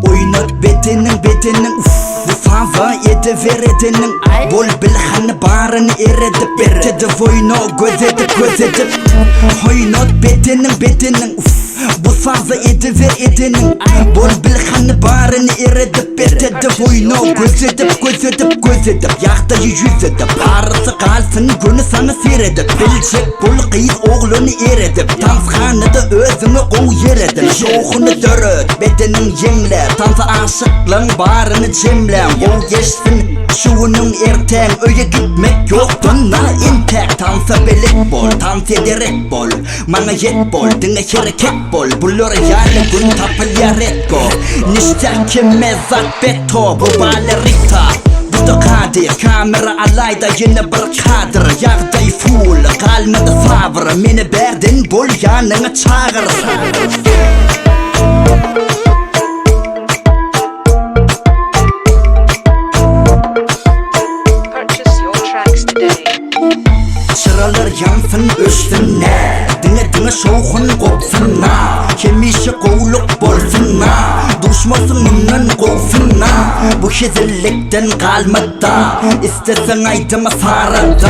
Oynat bedenin bu fava ediveredenin bol bilhanı barını eredip bertedi voyno gözetip Oynat bedenin bu fava ediveredenin bol bilhanı barını eredip bertedi voyno gözetip Yahtayı yüzedip parası kalsın günü sana seyredip Bilecek bol kıyız oğlunu eredip Tanzhanıda özümü qoğ yeredip Şoğunu döröt bedenin yemler Tanzı aşıklığın barını cemlem O geçsin şuunun erten Öye gitmek yoktun na intek Tanzı belik bol, tanzı ederek bol Mana yet bol, dine hareket bol Bulur yani gün tapıl yaret go Nişter kime zat beto Bu balerita Buda kadir kamera alayda yine bir kadir Yağday full kalmadı sabır Meni berdin bol yanına çağır Çıralar yansın üstüne Dine şoğun kopsunna Kemişi qoğluk bolsunna Düşmasın innen qoğsunna Bu şizillikten kalmadı İstesen aydıma sarada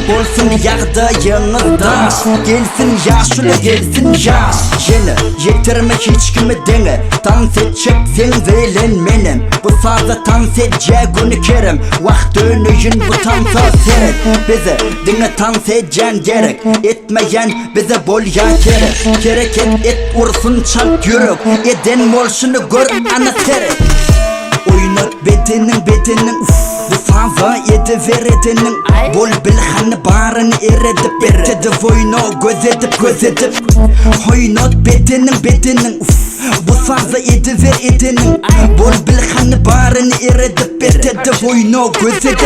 Bolsun yağda yanında Gelsin yaşlı gelsin yaş Yeni yetirme hiç kimi dene Dans edecek sen velen menim Bu sazda dans edecek günü kerim Vakt dönüyün bu tansa seret Bize dine dans edeceksin gerek Etmeyen bize bol ya gerek et vursun çarp yürük Eden bolşunu gör ana seret Oynat bedenin bu fava ediveredenin bol bilhanı barını eredip bertedi voyno gözetip Oynat bedenin bu fava ediveredenin bol bilhanı barını eredip bertedi voyno gözetip